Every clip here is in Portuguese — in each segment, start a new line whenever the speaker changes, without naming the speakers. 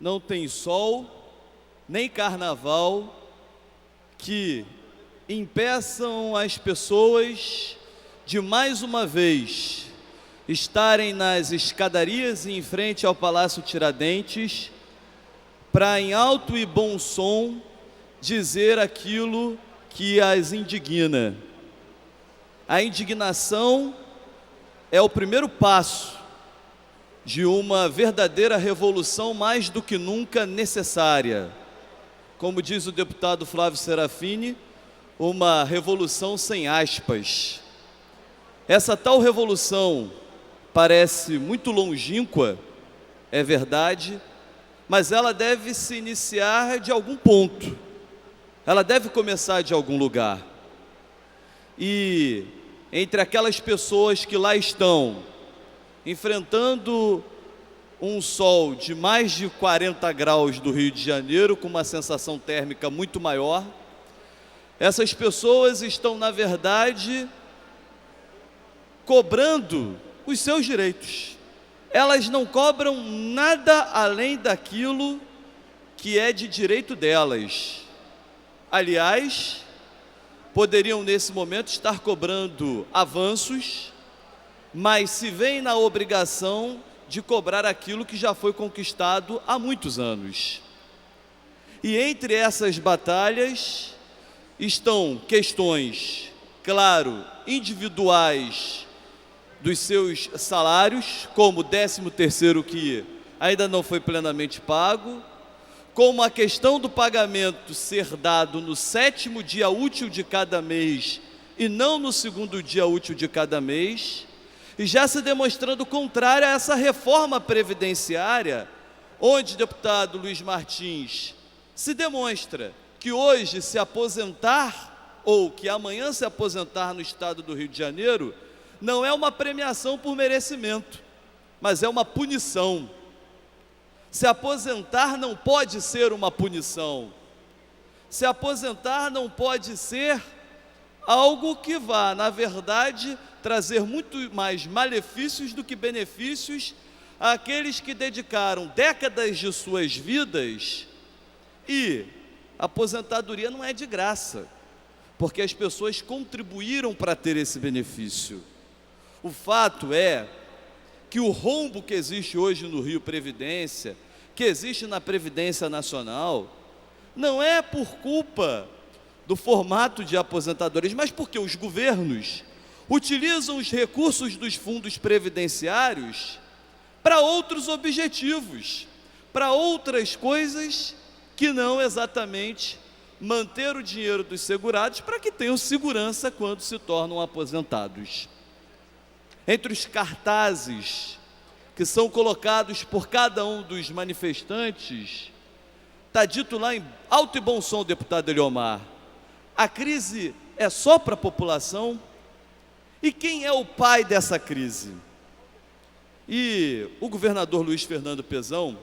não tem sol, nem carnaval que impeçam as pessoas de mais uma vez estarem nas escadarias em frente ao Palácio Tiradentes para, em alto e bom som, dizer aquilo que as indigna. A indignação é o primeiro passo de uma verdadeira revolução mais do que nunca necessária. Como diz o deputado Flávio Serafini, uma revolução sem aspas. Essa tal revolução parece muito longínqua, é verdade, mas ela deve se iniciar de algum ponto. Ela deve começar de algum lugar. E entre aquelas pessoas que lá estão, enfrentando um sol de mais de 40 graus do Rio de Janeiro, com uma sensação térmica muito maior, essas pessoas estão, na verdade, cobrando os seus direitos. Elas não cobram nada além daquilo que é de direito delas. Aliás, poderiam nesse momento estar cobrando avanços, mas se veem na obrigação de cobrar aquilo que já foi conquistado há muitos anos. E entre essas batalhas estão questões, claro, individuais dos seus salários, como o 13º que ainda não foi plenamente pago, como a questão do pagamento ser dado no 7º dia útil de cada mês e não no 2º dia útil de cada mês, e já se demonstrando contrária a essa reforma previdenciária, onde o deputado Luiz Martins se demonstra que hoje se aposentar, ou que amanhã se aposentar no estado do Rio de Janeiro, não é uma premiação por merecimento, mas é uma punição. Se aposentar não pode ser uma punição. Se aposentar não pode ser algo que vá, na verdade, trazer muito mais malefícios do que benefícios àqueles que dedicaram décadas de suas vidas. E a aposentadoria não é de graça, porque as pessoas contribuíram para ter esse benefício. O fato é que o rombo que existe hoje no Rio Previdência, que existe na Previdência Nacional, não é por culpa do formato de aposentadorias, mas porque os governos utilizam os recursos dos fundos previdenciários para outros objetivos, para outras coisas que não exatamente manter o dinheiro dos segurados para que tenham segurança quando se tornam aposentados. Entre os cartazes que são colocados por cada um dos manifestantes, está dito lá em alto e bom som, deputado Eliomar, a crise é só para a população? E quem é o pai dessa crise? E o governador Luiz Fernando Pezão,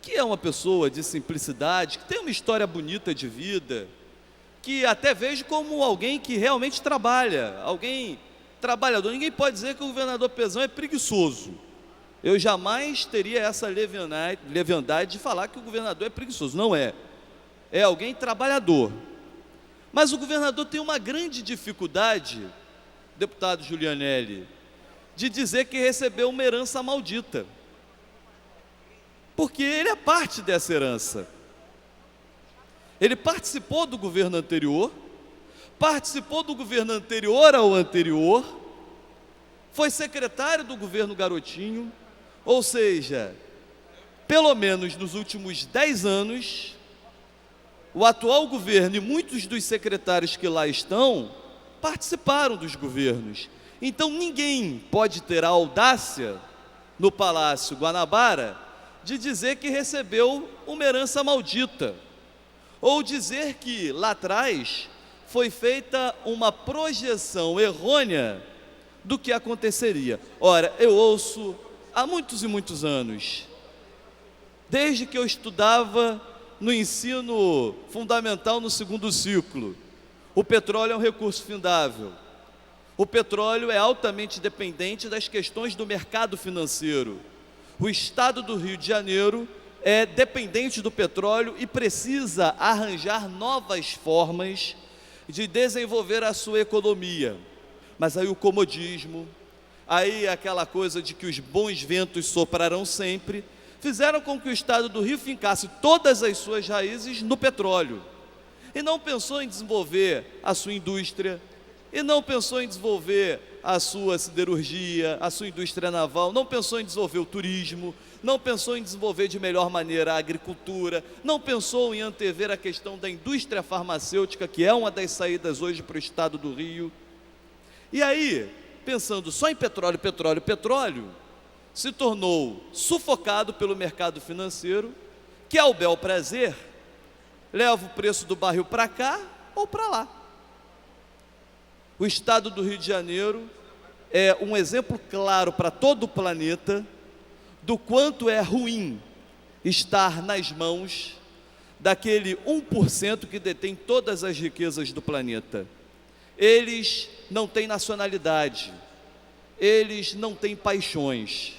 que é uma pessoa de simplicidade, que tem uma história bonita de vida, que até vejo como alguém que realmente trabalha, alguém trabalhador. Ninguém pode dizer que o governador Pezão é preguiçoso. Eu jamais teria essa leviandade de falar que o governador é preguiçoso. Não é. É alguém trabalhador. Mas o governador tem uma grande dificuldade, deputado Giulianelli, de dizer que recebeu uma herança maldita. Porque ele é parte dessa herança. Ele participou do governo anterior, participou do governo anterior ao anterior, foi secretário do governo Garotinho, ou seja, pelo menos nos últimos 10 anos, o atual governo e muitos dos secretários que lá estão participaram dos governos. Então ninguém pode ter a audácia no Palácio Guanabara de dizer que recebeu uma herança maldita, ou dizer que lá atrás foi feita uma projeção errônea do que aconteceria. Ora, eu ouço há muitos e muitos anos, desde que eu estudava no ensino fundamental no 2º ciclo, o petróleo é um recurso findável. O petróleo é altamente dependente das questões do mercado financeiro. O estado do Rio de Janeiro é dependente do petróleo e precisa arranjar novas formas de desenvolver a sua economia. Mas aí o comodismo, aí aquela coisa de que os bons ventos soprarão sempre, fizeram com que o estado do Rio fincasse todas as suas raízes no petróleo. E não pensou em desenvolver a sua indústria, e não pensou em desenvolver a sua siderurgia, a sua indústria naval, não pensou em desenvolver o turismo, não pensou em desenvolver de melhor maneira a agricultura, não pensou em antever a questão da indústria farmacêutica, que é uma das saídas hoje para o estado do Rio. E aí, pensando só em petróleo, petróleo, petróleo, se tornou sufocado pelo mercado financeiro, que ao bel prazer leva o preço do barril para cá ou para lá. O estado do Rio de Janeiro é um exemplo claro para todo o planeta do quanto é ruim estar nas mãos daquele 1% que detém todas as riquezas do planeta. Eles não têm nacionalidade, eles não têm paixões.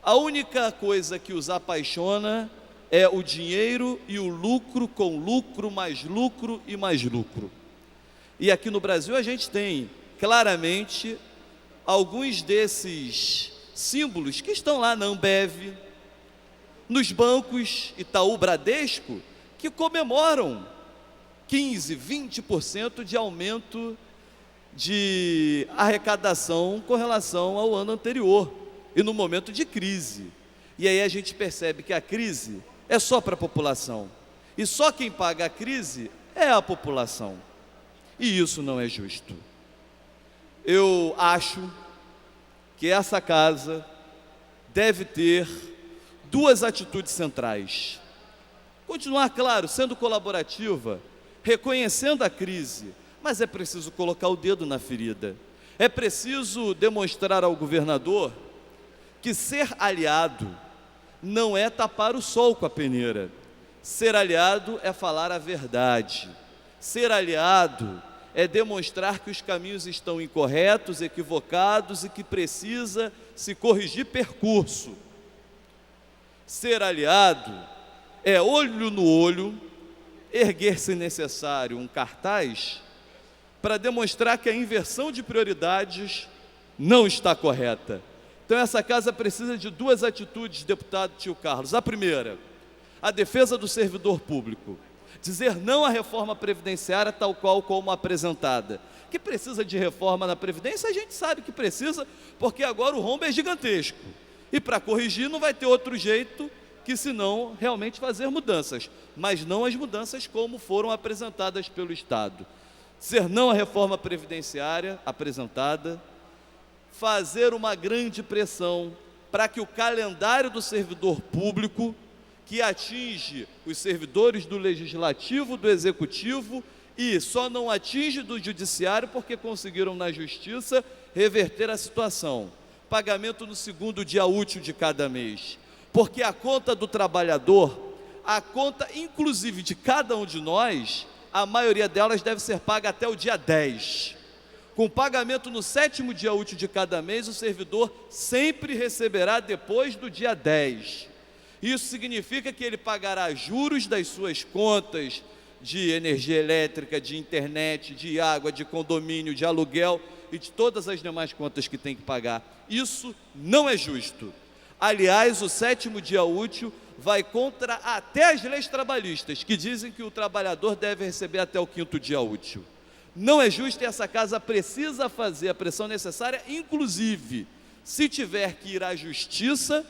A única coisa que os apaixona é o dinheiro e o lucro, com lucro, mais lucro e mais lucro. E aqui no Brasil a gente tem claramente alguns desses símbolos que estão lá na Ambev, nos bancos Itaú, Bradesco, que comemoram 15%, 20% de aumento de arrecadação com relação ao ano anterior e no momento de crise. E aí a gente percebe que a crise é só para a população, e só quem paga a crise é a população, e isso não é justo. Eu acho que essa casa deve ter duas atitudes centrais: continuar, claro, sendo colaborativa, reconhecendo a crise, mas é preciso colocar o dedo na ferida. É preciso demonstrar ao governador que ser aliado não é tapar o sol com a peneira. Ser aliado é falar a verdade. Ser aliado é demonstrar que os caminhos estão incorretos, equivocados e que precisa se corrigir percurso. Ser aliado é olho no olho, erguer, se necessário, um cartaz para demonstrar que a inversão de prioridades não está correta. Então essa casa precisa de duas atitudes, deputado Tio Carlos. A primeira, a defesa do servidor público. Dizer não à reforma previdenciária tal qual como apresentada. Que precisa de reforma na Previdência, a gente sabe que precisa, porque agora o rombo é gigantesco. E para corrigir não vai ter outro jeito que senão realmente fazer mudanças, mas não as mudanças como foram apresentadas pelo Estado. Dizer não à reforma previdenciária apresentada, fazer uma grande pressão para que o calendário do servidor público, que atinge os servidores do Legislativo, do Executivo e só não atinge do Judiciário porque conseguiram na Justiça reverter a situação. Pagamento no segundo dia útil de cada mês. Porque a conta do trabalhador, a conta inclusive de cada um de nós, a maioria delas deve ser paga até o dia 10. Com pagamento no 7º dia útil de cada mês, o servidor sempre receberá depois do dia 10. Isso significa que ele pagará juros das suas contas de energia elétrica, de internet, de água, de condomínio, de aluguel e de todas as demais contas que tem que pagar. Isso não é justo. Aliás, o 7º dia útil vai contra até as leis trabalhistas, que dizem que o trabalhador deve receber até o 5º dia útil. Não é justo e essa casa precisa fazer a pressão necessária, inclusive, se tiver que ir à justiça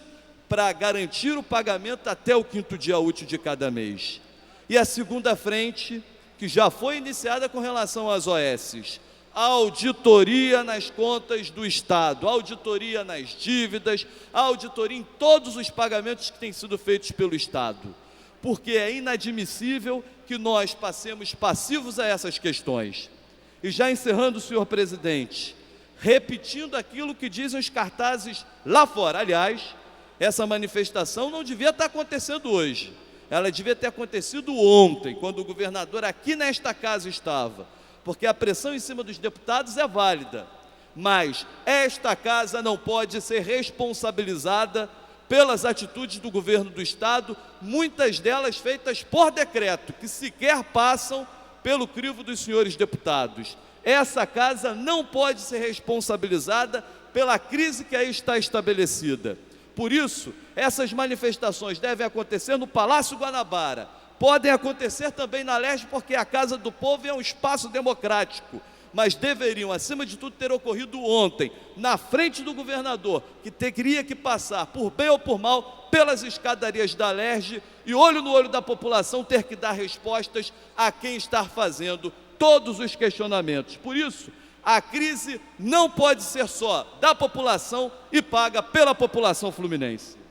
para garantir o pagamento até o 5º dia útil de cada mês. E a segunda frente, que já foi iniciada com relação às OSs, auditoria nas contas do Estado, auditoria nas dívidas, auditoria em todos os pagamentos que têm sido feitos pelo Estado, porque é inadmissível que nós passemos passivos a essas questões. E já encerrando, senhor presidente, repetindo aquilo que dizem os cartazes lá fora. Aliás, essa manifestação não devia estar acontecendo hoje, ela devia ter acontecido ontem, quando o governador aqui nesta casa estava, porque a pressão em cima dos deputados é válida, mas esta casa não pode ser responsabilizada pelas atitudes do governo do Estado, muitas delas feitas por decreto, que sequer passam pelo crivo dos senhores deputados. Essa casa não pode ser responsabilizada pela crise que aí está estabelecida. Por isso, essas manifestações devem acontecer no Palácio Guanabara, podem acontecer também na Alerj, porque é a Casa do Povo e é um espaço democrático, mas deveriam, acima de tudo, ter ocorrido ontem, na frente do governador, que teria que passar, por bem ou por mal, pelas escadarias da Alerj e, olho no olho da população, ter que dar respostas a quem está fazendo todos os questionamentos. Por isso, a crise não pode ser só da população e paga pela população fluminense.